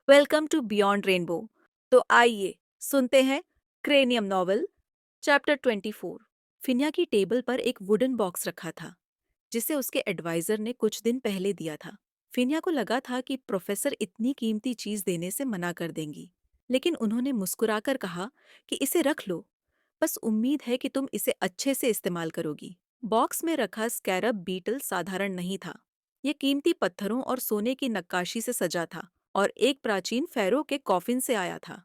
Welcome to beyond rainbow. तो आइए सुनते हैं क्रेनियम नॉवल चैप्टर 24। फिनिया की टेबल पर एक वुडन बॉक्स रखा था जिसे उसके एडवाइजर ने कुछ दिन पहले दिया था। फिनिया को लगा था कि प्रोफेसर इतनी कीमती चीज देने से मना कर देंगी, लेकिन उन्होंने मुस्कुराकर कहा कि इसे रख लो, बस उम्मीद है कि तुम इसे अच्छे से इस्तेमाल करोगी। बॉक्स में रखा स्कैरब बीटल साधारण नहीं था। ये कीमती पत्थरों और सोने की नक्काशी से सजा था और एक प्राचीन फ़ैरो के कॉफिन से आया था।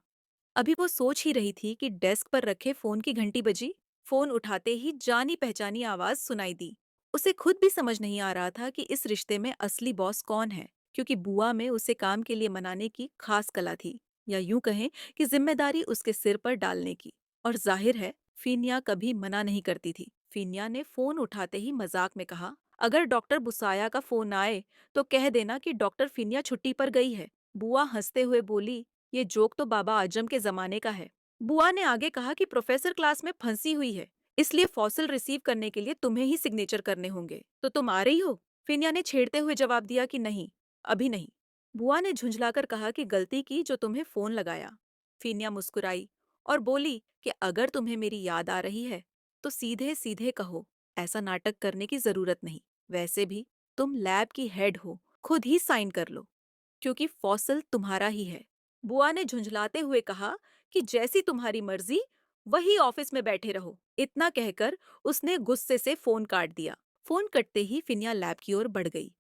अभी वो सोच ही रही थी कि डेस्क पर रखे फोन की घंटी बजी। फोन उठाते ही जानी पहचानी आवाज सुनाई दी। उसे खुद भी समझ नहीं आ रहा था कि इस रिश्ते में असली बॉस कौन है, क्योंकि बुआ में उसे काम के लिए मनाने की खास कला थी, या यूं कहें कि जिम्मेदारी उसके सिर पर डालने की। और जाहिर है, फीनिया कभी मना नहीं करती थी। फीनिया ने फोन उठाते ही मजाक में कहा, अगर डॉक्टर बुसाया का फोन आए तो कह देना कि डॉक्टर फीनिया छुट्टी पर गई है। बुआ हंसते हुए बोली, ये जोक तो बाबा आजम के जमाने का है। बुआ ने आगे कहा कि प्रोफेसर क्लास में फंसी हुई है, इसलिए फॉसिल रिसीव करने के लिए तुम्हें ही सिग्नेचर करने होंगे। तो तुम आ रही हो? फिनिया ने छेड़ते हुए जवाब दिया कि नहीं, अभी नहीं। बुआ ने झुंझलाकर कहा कि गलती की जो तुम्हें फोन लगाया। फिनिया मुस्कुराई और बोली कि अगर तुम्हें मेरी याद आ रही है तो सीधे सीधे कहो, ऐसा नाटक करने की जरूरत नहीं। वैसे भी तुम लैब की हेड हो, खुद ही साइन कर लो, क्योंकि फॉसल तुम्हारा ही है। बुआ ने झुंझलाते हुए कहा कि जैसी तुम्हारी मर्जी, वही ऑफिस में बैठे रहो। इतना कहकर उसने गुस्से से फोन काट दिया। फोन कटते ही फिनिया लैब की ओर बढ़ गई।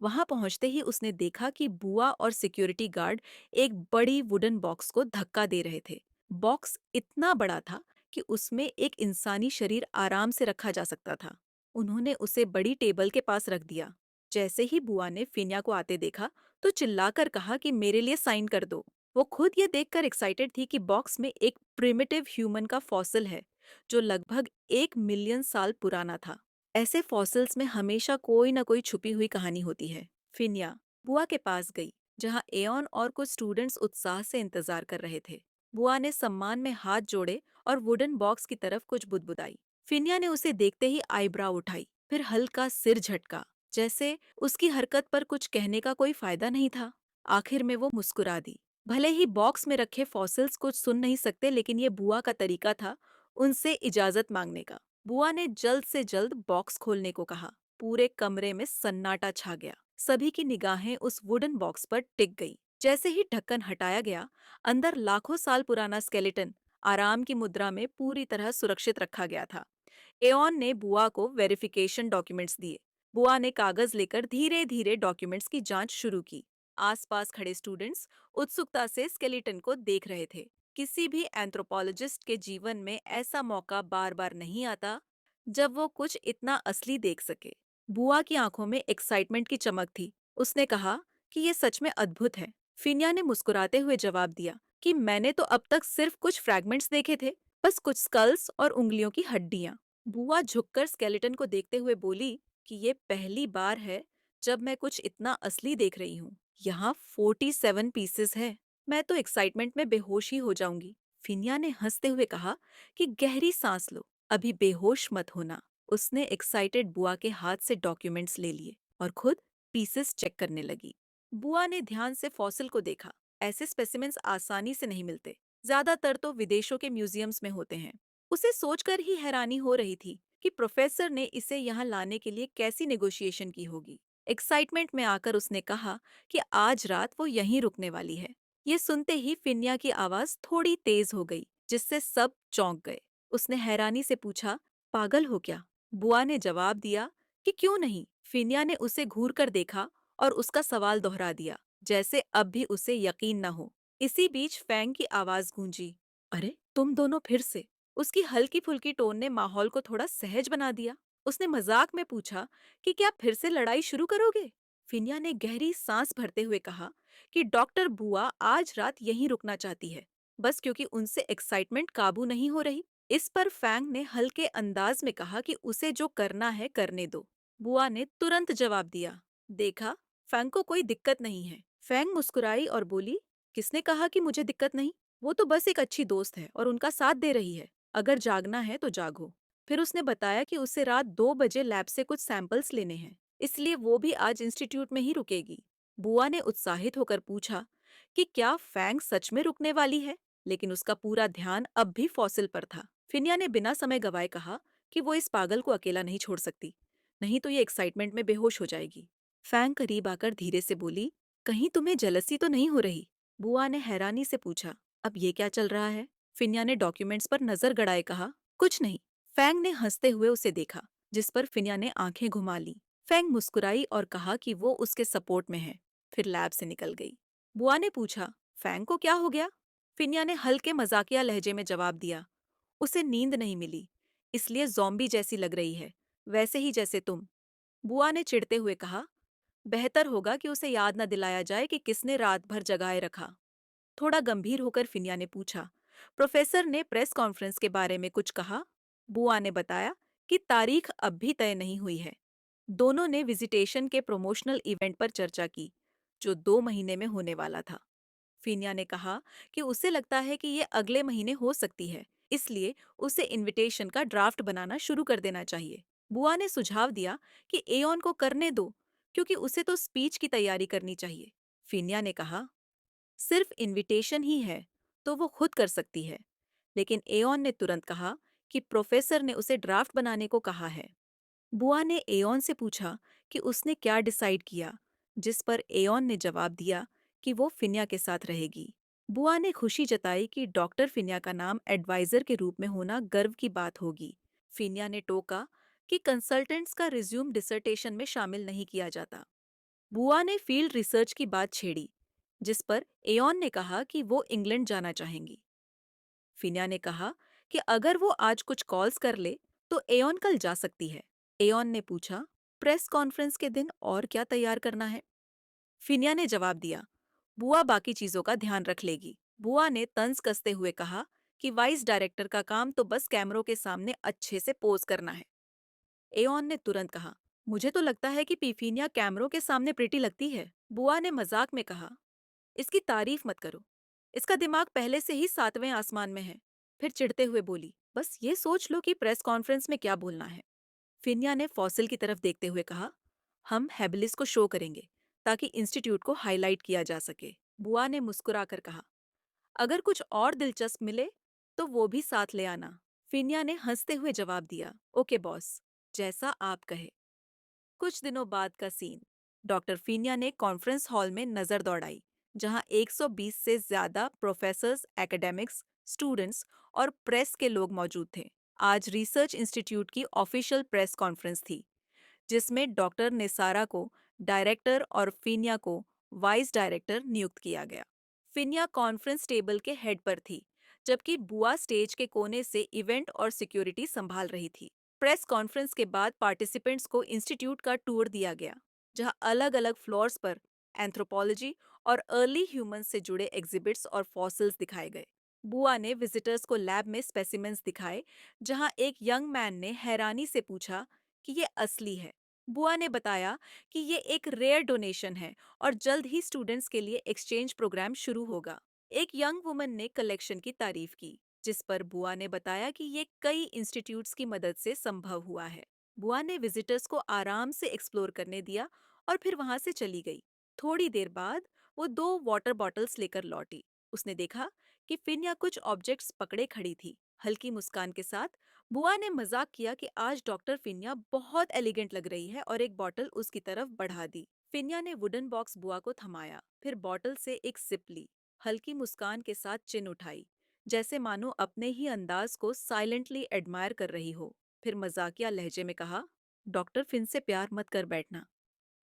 वहां पहुंचते ही उसने देखा कि बुआ और सिक्योरिटी गार्ड एक बड़ी वुडन बॉक्स को धक्का दे रहे थे। बॉक्स इतना बड़ा था कि उसमें एक इंसानी शरीर आराम से रखा जा सकता था। उन्होंने उसे बड़ी टेबल के पास रख दिया। जैसे ही बुआ ने फिनिया को आते देखा तो चिल्लाकर कहा कि मेरे लिए साइन कर दो। वो खुद ये देखकर एक्साइटेड थी कि बॉक्स में एक प्रिमिटिव ह्यूमन का फॉसिल है जो लगभग 1 मिलियन साल पुराना था। ऐसे फॉसिल्स में हमेशा कोई न कोई छुपी हुई कहानी होती है। फिनिया बुआ के पास गई, जहाँ एओन और कुछ स्टूडेंट्स उत्साह से इंतजार कर रहे थे। बुआ ने सम्मान में हाथ जोड़े और वुडन बॉक्स की तरफ कुछ बुदबुदाई। फिनिया ने उसे देखते ही आईब्राव उठाई, फिर हल्का सिर झटका, जैसे उसकी हरकत पर कुछ कहने का कोई फायदा नहीं था। आखिर में वो मुस्कुरा दी। भले ही बॉक्स में रखे फॉसिल्स कुछ सुन नहीं सकते, लेकिन ये बुआ का तरीका था उनसे इजाजत मांगने का। बुआ ने जल्द से जल्द बॉक्स खोलने को कहा। पूरे कमरे में सन्नाटा छा गया। सभी की निगाहें उस वुडन बॉक्स पर टिक गई। जैसे ही ढक्कन हटाया गया, अंदर लाखों साल पुराना स्केलेटन आराम की मुद्रा में पूरी तरह सुरक्षित रखा गया था। एओन ने बुआ को वेरिफिकेशन डॉक्यूमेंट्स दिए। बुआ ने कागज लेकर धीरे धीरे डॉक्यूमेंट्स की जांच शुरू की। आसपास खड़े स्टूडेंट्स उत्सुकता से स्केलेटन को देख रहे थे। किसी भी एंथ्रोपोलॉजिस्ट के जीवन में ऐसा मौका बार बार नहीं आता जब वो कुछ इतना असली देख सके। बुआ की आंखों में एक्साइटमेंट की चमक थी। उसने कहा कि ये सच में अद्भुत है। फिनिया ने मुस्कुराते हुए जवाब दिया कि मैंने तो अब तक सिर्फ कुछ फ्रैगमेंट्स देखे थे, बस कुछ स्कल्स और उंगलियों की हड्डियां। बुआ झुककर स्केलेटन को देखते हुए बोली कि ये पहली बार है जब मैं कुछ इतना असली देख रही हूँ। यहाँ 47 पीसेस है। मैं तो एक्साइटमेंट में बेहोश ही हो जाऊंगी। फिनिया ने हंसते हुए कहा कि गहरी सांस लो, अभी बेहोश मत होना। उसने एक्साइटेड बुआ के हाथ से डॉक्यूमेंट्स ले लिए और खुद पीसेस चेक करने लगी। बुआ ने ध्यान से फॉसिल को देखा। ऐसे स्पेसिमेंस आसानी से नहीं मिलते, ज्यादातर तो विदेशों के म्यूजियम्स में होते हैं। उसे सोचकर ही हैरानी हो रही थी कि प्रोफेसर ने इसे यहाँ लाने के लिए कैसी नेगोशिएशन की होगी। एक्साइटमेंट में आकर उसने कहा कि आज रात वो यहीं रुकने वाली है। ये सुनते ही फिनिया की आवाज थोड़ी तेज हो गई, जिससे सब चौंक गए। उसने हैरानी से पूछा, पागल हो क्या? बुआ ने जवाब दिया कि क्यों नहीं। फिनिया ने उसे घूर कर देखा और उसका सवाल दोहरा दिया, जैसे अब भी उसे यकीन न हो। इसी बीच फैंग की आवाज गूंजी, अरे तुम दोनों फिर से। उसकी हल्की फुल्की टोन ने माहौल को थोड़ा सहज बना दिया। उसने मजाक में पूछा कि क्या फिर से लड़ाई शुरू करोगे? फिनिया ने गहरी सांस भरते हुए कहा कि डॉक्टर बुआ आज रात यहीं रुकना चाहती है, बस क्योंकि उनसे एक्साइटमेंट काबू नहीं हो रही। इस पर फैंग ने हल्के अंदाज में कहा कि उसे जो करना है करने दो। बुआ ने तुरंत जवाब दिया, देखा, फैंग को कोई दिक्कत नहीं है। फैंग मुस्कुराई और बोली, किसने कहा कि मुझे दिक्कत नहीं? वो तो बस एक अच्छी दोस्त है और उनका साथ दे रही है। अगर जागना है तो जागो। फिर उसने बताया कि उसे रात 2 बजे लैब से कुछ सैंपल्स लेने हैं, इसलिए वो भी आज इंस्टीट्यूट में ही रुकेगी। बुआ ने उत्साहित होकर पूछा कि क्या फैंग सच में रुकने वाली है, लेकिन उसका पूरा ध्यान अब भी फॉसिल पर था। फिनिया ने बिना समय गवाए कहा कि वो इस पागल को अकेला नहीं छोड़ सकती, नहीं तो ये एक्साइटमेंट में बेहोश हो जाएगी। फैंग करीब आकर धीरे से बोली, कहीं तुम्हें जलसी तो नहीं हो रही? बुआ ने हैरानी से पूछा। अब ये क्या चल रहा है? फिनिया ने डॉक्यूमेंट्स पर नजर गड़ाए कहा, कुछ नहीं। फैंग ने हंसते हुए उसे देखा, जिस पर फिनिया ने आंखें घुमा ली। फैंग मुस्कुराई और कहा कि वो उसके सपोर्ट में है, फिर लैब से निकल गई। बुआ ने पूछा, फैंग को क्या हो गया? फिनिया ने हल्के मजाकिया लहजे में जवाब दिया, उसे नींद नहीं मिली, इसलिए ज़ॉम्बी जैसी लग रही है, वैसे ही जैसे तुम। बुआ ने चिढ़ते हुए कहा, बेहतर होगा कि उसे याद न दिलाया जाए कि किसने रात भर जगाए रखा। थोड़ा गंभीर होकर फिनिया ने पूछा, प्रोफेसर ने प्रेस कॉन्फ्रेंस के बारे में कुछ कहा? बुआ ने बताया कि तारीख अब भी तय नहीं हुई है। दोनों ने विजिटेशन के प्रमोशनल इवेंट पर चर्चा की, जो 2 महीने में होने वाला था। फिनिया ने कहा कि उसे लगता है कि ये अगले महीने हो सकती है, इसलिए उसे इनविटेशन का ड्राफ्ट बनाना शुरू कर देना चाहिए। बुआ ने सुझाव दिया कि एओन को करने दो, क्योंकि उसे तो स्पीच की तैयारी करनी चाहिए। फिनिया ने कहा, सिर्फ इनविटेशन ही है तो वो खुद कर सकती है। लेकिन एओन ने तुरंत कहा कि प्रोफेसर ने उसे ड्राफ्ट बनाने को कहा है। बुआ ने एओन से पूछा कि उसने क्या डिसाइड किया, जिस पर एओन ने जवाब दिया कि वो फिनिया के साथ रहेगी। बुआ ने खुशी जताई कि डॉक्टर फिनिया का नाम एडवाइजर के रूप में होना गर्व की बात होगी। फिनिया ने टोका कि कंसल्टेंट्स का रिज्यूम डिसर्टेशन में शामिल नहीं किया जाता। बुआ ने फील्ड रिसर्च की बात छेड़ी, जिस पर एओन ने कहा कि वो इंग्लैंड जाना चाहेंगी। फिनिया ने कहा कि अगर वो आज कुछ कॉल्स कर ले तो एओन कल जा सकती है। एओन ने पूछा, प्रेस कॉन्फ्रेंस के दिन और क्या तैयार करना है? फिनिया ने जवाब दिया, बुआ बाकी चीजों का ध्यान रख लेगी। बुआ ने तंज कसते हुए कहा कि वाइस डायरेक्टर का काम तो बस कैमरों के सामने अच्छे से पोज करना है। एओन ने तुरंत कहा, मुझे तो लगता है कि पीफिनिया कैमरों के सामने प्रिटी लगती है। बुआ ने मजाक में कहा, इसकी तारीफ मत करो, इसका दिमाग पहले से ही 7वें आसमान में है। फिर चिढ़ते हुए बोली, बस ये सोच लो कि प्रेस कॉन्फ्रेंस में क्या बोलना है। फिनिया ने फॉसिल की तरफ देखते हुए कहा, हम हेबिलिस को शो करेंगे ताकि इंस्टीट्यूट को हाईलाइट किया जा सके। बुआ ने मुस्कुराकर कहा, अगर कुछ और दिलचस्प मिले तो वो भी साथ ले आना। फिनिया ने हंसते हुए जवाब दिया, ओके बॉस, जैसा आप कहे। कुछ दिनों बाद का सीन। डॉक्टर फिनिया ने कॉन्फ्रेंस हॉल में नजर दौड़ाई, जहां 120 से ज्यादा प्रोफेसर्स, एकेडमिक्स, स्टूडेंट्स और प्रेस के लोग मौजूद थे। आज रिसर्च इंस्टीट्यूट की ऑफिशियल प्रेस कॉन्फ्रेंस थी, जिसमें डॉक्टर निसारा को डायरेक्टर और फिनिया को वाइस डायरेक्टर नियुक्त किया गया। फिनिया कॉन्फ्रेंस टेबल के हेड पर थी, जबकि बुआ स्टेज के कोने से इवेंट और सिक्योरिटी संभाल रही थी। प्रेस कॉन्फ्रेंस के बाद पार्टिसिपेंट्स को इंस्टीट्यूट का टूर दिया गया, जहां अलग-अलग फ्लोर्स पर एंथ्रोपोलॉजी और अर्ली ह्यूमंस से जुड़े एग्जिबिट्स और फॉसिल्स दिखाए गए। बुआ ने विजिटर्स को लैब में स्पेसिमेंस दिखाए, जहां एक यंग मैन ने हैरानी से पूछा कि ये असली है। बुआ ने बताया कि ये एक रेयर डोनेशन है और जल्द ही स्टूडेंट्स के लिए एक्सचेंज प्रोग्राम शुरू होगा। एक यंग वुमन ने कलेक्शन की तारीफ की, जिस पर बुआ ने बताया कि ये कई इंस्टीट्यूट्स की मदद से संभव हुआ है। बुआ ने विजिटर्स को आराम से एक्सप्लोर करने दिया और फिर वहां से चली गई। थोड़ी देर बाद वो 2 वाटर बॉटल्स लेकर लौटी। उसने देखा कि फिनिया कुछ ऑब्जेक्ट्स पकड़े खड़ी थी। हल्की मुस्कान के साथ बुआ ने मजाक किया कि आज डॉक्टर फिनिया बहुत एलिगेंट लग रही है और एक बॉटल उसकी तरफ बढ़ा दी। फिनिया ने वुडन बॉक्स बुआ को थमाया, फिर बॉटल से एक सिप ली। हल्की मुस्कान के साथ चिन उठाई, जैसे मानो अपने ही अंदाज को साइलेंटली एडमायर कर रही हो। फिर मजाकिया लहजे में कहा, डॉक्टर फिन से प्यार मत कर बैठना।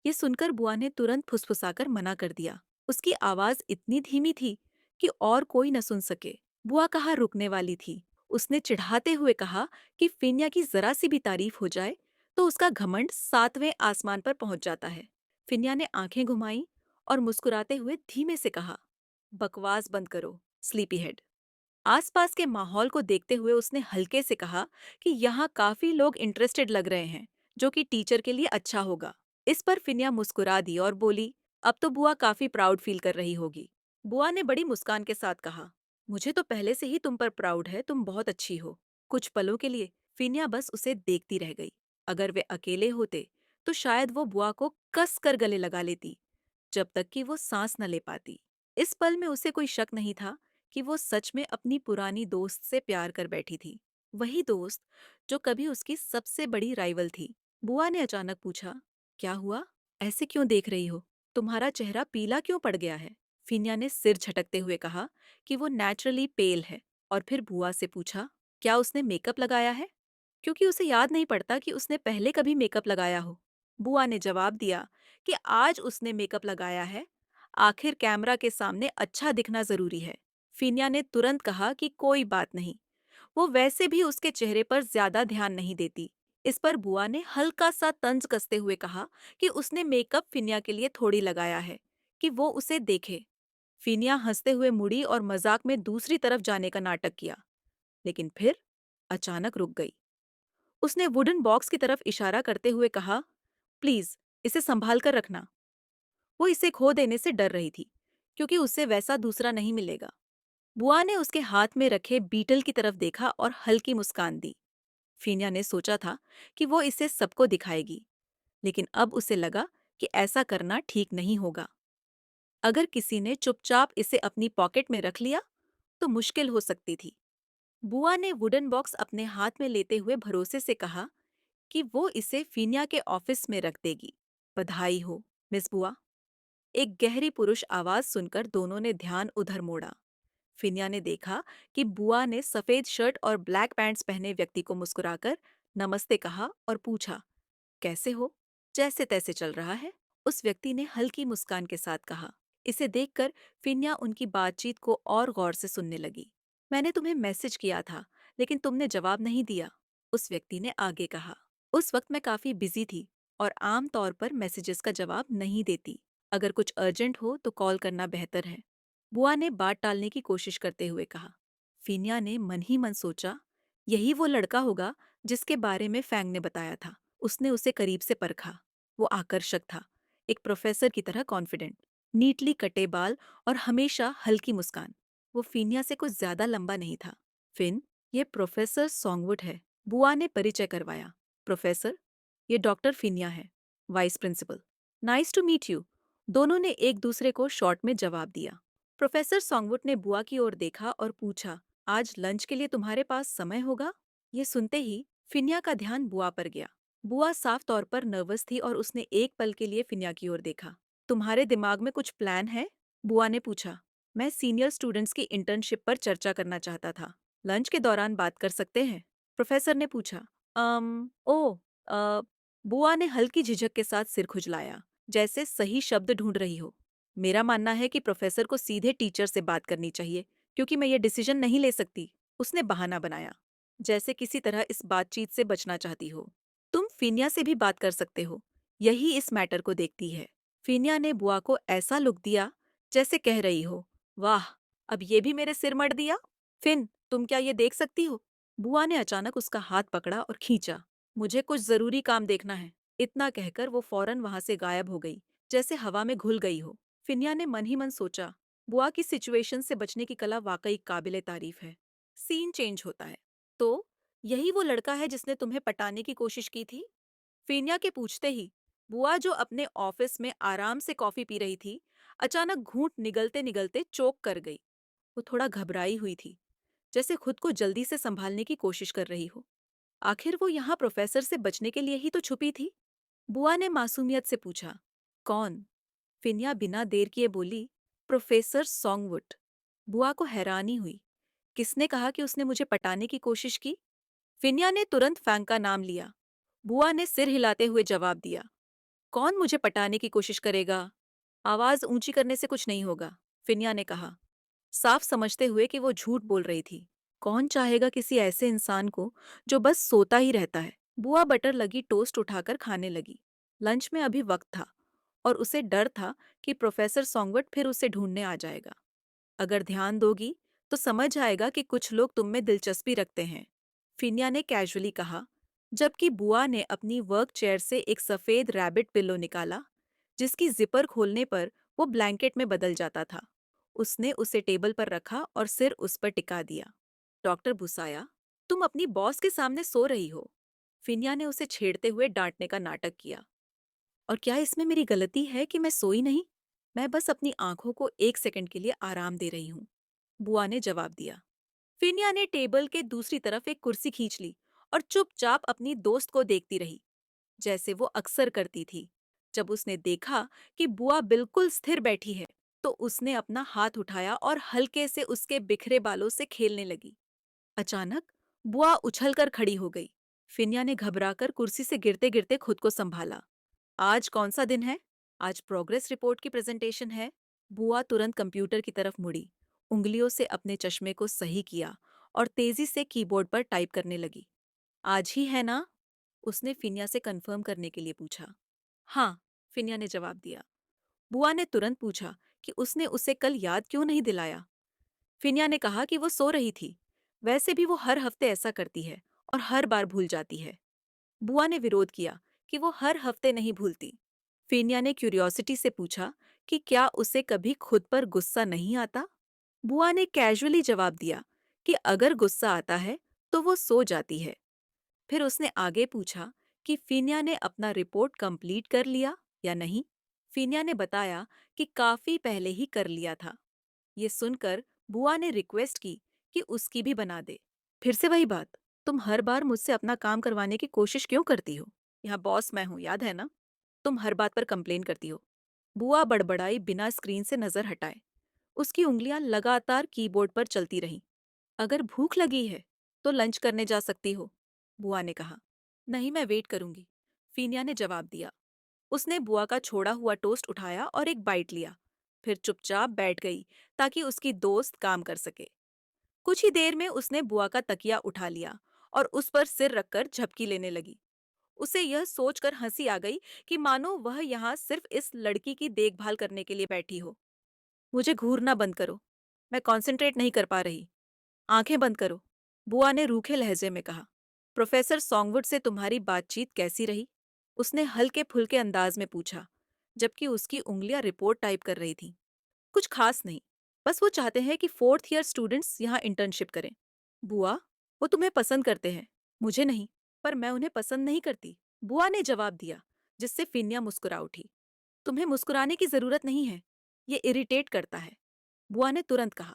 ये सुनकर बुआ ने तुरंत फुसफुसाकर मना कर दिया। उसकी आवाज इतनी धीमी थी कि और कोई न सुन सके। बुआ कहाँ रुकने वाली थी। उसने चिढ़ाते हुए कहा कि फिनिया की जरा सी भी तारीफ हो जाए तो उसका घमंड 7वें आसमान पर पहुंच जाता है। फिनिया ने आंखें घुमाई और मुस्कुराते हुए धीमे से कहा, बकवास बंद करो, स्लीपी हेड। आसपास के माहौल को देखते हुए उसने हल्के से कहा कि यहाँ काफी लोग इंटरेस्टेड लग रहे हैं, जो कि टीचर के लिए अच्छा होगा। इस पर फिनिया मुस्कुरा दी और बोली, अब तो बुआ काफी प्राउड फील कर रही होगी। बुआ ने बड़ी मुस्कान के साथ कहा, मुझे तो पहले से ही तुम पर प्राउड है, तुम बहुत अच्छी हो। कुछ पलों के लिए फिनिया बस उसे देखती रह गई। अगर वे अकेले होते तो शायद वो बुआ को कस कर गले लगा लेती, जब तक कि वो सांस न ले पाती। इस पल में उसे कोई शक नहीं था कि वो सच में अपनी पुरानी दोस्त से प्यार कर बैठी थी। वही दोस्त जो कभी उसकी सबसे बड़ी राइवल थी। बुआ ने अचानक पूछा, क्या हुआ? ऐसे क्यों देख रही हो? तुम्हारा चेहरा पीला क्यों पड़ गया है? फिनिया ने सिर झटकते हुए कहा कि वो नेचुरली पेल है, और फिर बुआ से पूछा, क्या उसने मेकअप लगाया है? क्योंकि उसे याद नहीं पड़ता कि उसने पहले कभी मेकअप लगाया हो। बुआ ने जवाब दिया कि आज उसने मेकअप लगाया है। आखिर कैमरा के सामने अच्छा दिखना जरूरी है। फिनिया ने तुरंत कहा कि कोई बात नहीं, वो वैसे भी उसके चेहरे पर ज्यादा ध्यान नहीं देती। इस पर बुआ ने हल्का सा तंज कसते हुए कहा कि उसने मेकअप फिनिया के लिए थोड़ी लगाया है कि वो उसे देखे। फिनिया हंसते हुए मुड़ी और मजाक में दूसरी तरफ जाने का नाटक किया, लेकिन फिर अचानक रुक गई। उसने वुडन बॉक्स की तरफ इशारा करते हुए कहा, प्लीज इसे संभाल कर रखना। वो इसे खो देने से डर रही थी, क्योंकि उसे वैसा दूसरा नहीं मिलेगा। बुआ ने उसके हाथ में रखे बीटल की तरफ देखा और हल्की मुस्कान दी। फीनिया ने सोचा था कि वो इसे सबको दिखाएगी, लेकिन अब उसे लगा कि ऐसा करना ठीक नहीं होगा। अगर किसी ने चुपचाप इसे अपनी पॉकेट में रख लिया तो मुश्किल हो सकती थी। बुआ ने वुडन बॉक्स अपने हाथ में लेते हुए भरोसे से कहा कि वो इसे फीनिया के ऑफिस में रख देगी। बधाई हो, मिस बुआ। एक गहरी पुरुष आवाज सुनकर दोनों ने ध्यान उधर मोड़ा। फिनिया ने देखा कि बुआ ने सफेद शर्ट और ब्लैक पैंट्स पहने व्यक्ति को मुस्कुराकर नमस्ते कहा और पूछा, कैसे हो? जैसे तैसे चल रहा है, उस व्यक्ति ने हल्की मुस्कान के साथ कहा। इसे देखकर फिनिया उनकी बातचीत को और गौर से सुनने लगी। मैंने तुम्हें मैसेज किया था, लेकिन तुमने जवाब नहीं दिया, उस व्यक्ति ने आगे कहा। उस वक्त मैं काफी बिजी थी और आम तौर पर मैसेजेस का जवाब नहीं देती। अगर कुछ अर्जेंट हो तो कॉल करना बेहतर है, बुआ ने बात टालने की कोशिश करते हुए कहा। फिनिया ने मन ही मन सोचा, यही वो लड़का होगा जिसके बारे में फैंग ने बताया था। उसने उसे करीब से परखा। वो आकर्षक था, एक प्रोफेसर की तरह कॉन्फिडेंट, नीटली कटे बाल और हमेशा हल्की मुस्कान। वो फीनिया से कुछ ज्यादा लंबा नहीं था। फिन, ये प्रोफेसर सॉन्गवुड है, बुआ ने परिचय करवाया। प्रोफेसर, ये डॉक्टर फिनिया है, vice principal. Nice to meet you, दोनों ने एक दूसरे को शॉर्ट में जवाब दिया। प्रोफेसर सॉन्गवुड ने बुआ की ओर देखा और पूछा, आज लंच के लिए तुम्हारे पास समय होगा? ये सुनते ही फिनिया का ध्यान बुआ पर गया। बुआ साफ तौर पर नर्वस थी और उसने एक पल के लिए फिनिया की ओर देखा। तुम्हारे दिमाग में कुछ प्लान है? बुआ ने पूछा। मैं सीनियर स्टूडेंट्स की इंटर्नशिप पर चर्चा करना चाहता था। लंच के दौरान बात कर सकते हैं? प्रोफेसर ने पूछा। ओ, अ, बुआ ने हल्की झिझक के साथ सिर खुजलाया, जैसे सही शब्द ढूंढ रही हो। मेरा मानना है कि प्रोफेसर को सीधे टीचर से बात करनी चाहिए, क्योंकि मैं ये डिसीजन नहीं ले सकती। उसने बहाना बनाया, जैसे किसी तरह इस बातचीत से बचना चाहती हो। तुम फिनिया से भी बात कर सकते हो, यही इस मैटर को देखती है। फिनिया ने बुआ को ऐसा लुक दिया जैसे कह रही हो, वाह, अब ये भी मेरे सिर मढ़ दिया। फिन, तुम क्या ये देख सकती हो? बुआ ने अचानक उसका हाथ पकड़ा और खींचा। मुझे कुछ जरूरी काम देखना है। इतना कहकर वो फौरन वहां से गायब हो गई, जैसे हवा में घुल गई हो। फिनिया ने मन ही मन सोचा, बुआ की सिचुएशन से बचने की कला वाकई काबिले तारीफ है। सीन चेंज होता है। तो यही वो लड़का है जिसने तुम्हें पटाने की कोशिश की थी? फिनिया के पूछते ही बुआ, जो अपने ऑफिस में आराम से कॉफी पी रही थी, अचानक घूंट निगलते निगलते चोक कर गई। वो थोड़ा घबराई हुई थी, जैसे खुद को जल्दी से संभालने की कोशिश कर रही हो। आखिर वो यहाँ प्रोफेसर से बचने के लिए ही तो छुपी थी। बुआ ने मासूमियत से पूछा, कौन? फिनिया बिना देर किए बोली, प्रोफेसर सॉन्गवुड। बुआ को हैरानी हुई। किसने कहा कि उसने मुझे पटाने की कोशिश की? फिनिया ने तुरंत फैंग का नाम लिया। बुआ ने सिर हिलाते हुए जवाब दिया, कौन मुझे पटाने की कोशिश करेगा? आवाज ऊंची करने से कुछ नहीं होगा, फिनिया ने कहा, साफ समझते हुए कि वो झूठ बोल रही थी। कौन चाहेगा किसी ऐसे इंसान को जो बस सोता ही रहता है? बुआ बटर लगी टोस्ट उठाकर खाने लगी। लंच में अभी वक्त था और उसे डर था कि प्रोफेसर सॉन्गवट फिर उसे ढूंढने आ जाएगा। अगर ध्यान दोगी तो समझ आएगा कि कुछ लोग तुम में दिलचस्पी रखते हैं, फिनिया ने कैजुअली कहा, जबकि बुआ ने अपनी वर्क चेयर से एक सफेद रैबिट पिल्लो निकाला, जिसकी जिपर खोलने पर वो ब्लैंकेट में बदल जाता था। उसने उसे टेबल पर रखा और सिर उस पर टिका दिया। डॉक्टर बुसाया, तुम अपनी बॉस के सामने सो रही हो। फिनिया ने उसे छेड़ते हुए डांटने का नाटक किया। और क्या इसमें मेरी गलती है कि मैं सोई नहीं? मैं बस अपनी आंखों को 1 सेकंड के लिए आराम दे रही हूँ, बुआ ने जवाब दिया। फिनिया ने टेबल के दूसरी तरफ एक कुर्सी खींच ली और चुपचाप अपनी दोस्त को देखती रही, जैसे वो अक्सर करती थी। जब उसने देखा कि बुआ बिल्कुल स्थिर बैठी है, तो उसने अपना हाथ उठाया और हल्के से उसके बिखरे बालों से खेलने लगी। अचानक बुआ उछलकर खड़ी हो गई। फिनिया ने घबराकर कुर्सी से गिरते गिरते खुद को संभाला। आज कौन सा दिन है? आज प्रोग्रेस रिपोर्ट की प्रेजेंटेशन है। बुआ तुरंत कंप्यूटर की तरफ मुड़ी, उंगलियों से अपने चश्मे को सही किया और तेजी से कीबोर्ड पर टाइप करने लगी। आज ही है ना? उसने फिनिया से कंफर्म करने के लिए पूछा। हाँ, फिनिया ने जवाब दिया। बुआ ने तुरंत पूछा कि उसने उसे कल याद क्यों नहीं दिलाया। फिनिया ने कहा कि वो सो रही थी। वैसे भी वो हर हफ्ते ऐसा करती है और हर बार भूल जाती है। बुआ ने विरोध किया कि वो हर हफ्ते नहीं भूलती। फिनिया ने क्यूरियोसिटी से पूछा कि क्या उसे कभी खुद पर गुस्सा नहीं आता। बुआ ने कैजुअली जवाब दिया कि अगर गुस्सा आता है तो वो सो जाती है। फिर उसने आगे पूछा कि फिनिया ने अपना रिपोर्ट कंप्लीट कर लिया या नहीं। फिनिया ने बताया कि काफी पहले ही कर लिया था। ये सुनकर बुआ ने रिक्वेस्ट की कि उसकी भी बना दे। फिर से वही बात, तुम हर बार मुझसे अपना काम करवाने की कोशिश क्यों करती हो? यहाँ बॉस मैं हूँ, याद है ना? तुम हर बात पर कंप्लेन करती हो। बुआ बड़बड़ाई बिना स्क्रीन से नजर हटाए। उसकी उंगलियां लगातार कीबोर्ड पर चलती रहीं। अगर भूख लगी है तो लंच करने जा सकती हो, बुआ ने कहा। नहीं, मैं वेट करूंगी, फीनिया ने जवाब दिया। उसने बुआ का छोड़ा हुआ टोस्ट उठाया और एक बाइट लिया, फिर चुपचाप बैठ गई ताकि उसकी दोस्त काम कर सके। कुछ ही देर में उसने बुआ का तकिया उठा लिया और उस पर सिर रखकर झपकी लेने लगी। उसे यह सोचकर हंसी आ गई कि मानो वह यहाँ सिर्फ इस लड़की की देखभाल करने के लिए बैठी हो। मुझे घूरना बंद करो, मैं कंसंट्रेट नहीं कर पा रही। आंखें बंद करो, बुआ ने रूखे लहजे में कहा। प्रोफेसर सॉन्गवुड से तुम्हारी बातचीत कैसी रही? उसने हल्के फुल्के अंदाज में पूछा, जबकि उसकी उंगलियां रिपोर्ट टाइप कर रही थीं। कुछ खास नहीं, बस वो चाहते हैं कि फोर्थ ईयर स्टूडेंट्स यहाँ इंटर्नशिप करें। बुआ, वो तुम्हें पसंद करते हैं, मुझे नहीं। पर मैं उन्हें पसंद नहीं करती, बुआ ने जवाब दिया, जिससे फिनिया मुस्कुरा उठी। तुम्हें मुस्कुराने की जरूरत नहीं है, ये इरिटेट करता है, बुआ ने तुरंत कहा।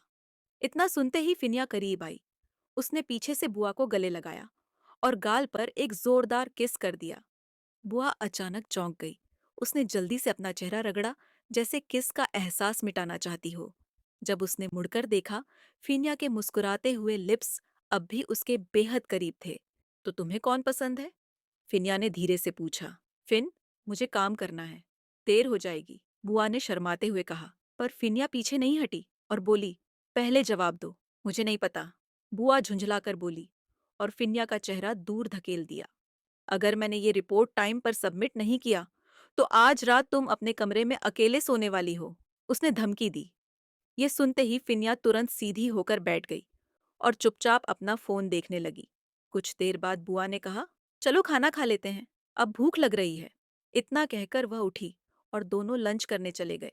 इतना सुनते ही फिनिया करीब आई। उसने पीछे से बुआ को गले लगाया और गाल पर एक जोरदार किस कर दिया। बुआ अचानक चौंक गई। उसने जल्दी से अपना चेहरा रगड़ा, जैसे किस का एहसास मिटाना चाहती हो। जब उसने मुड़कर देखा, फिनिया के मुस्कुराते हुए लिप्स अब भी उसके बेहद करीब थे। तो तुम्हें कौन पसंद है? फिनिया ने धीरे से पूछा। फिन, मुझे काम करना है, देर हो जाएगी, बुआ ने शर्माते हुए कहा। पर फिनिया पीछे नहीं हटी और बोली, पहले जवाब दो। मुझे नहीं पता, बुआ झुंझलाकर बोली और फिनिया का चेहरा दूर धकेल दिया। अगर मैंने ये रिपोर्ट टाइम पर सबमिट नहीं किया, तो आज रात तुम अपने कमरे में अकेले सोने वाली हो, उसने धमकी दी। ये सुनते ही फिनिया तुरंत सीधी होकर बैठ गई और चुपचाप अपना फोन देखने लगी। कुछ देर बाद बुआ ने कहा, चलो खाना खा लेते हैं, अब भूख लग रही है। इतना कहकर वह उठी और दोनों लंच करने चले गए।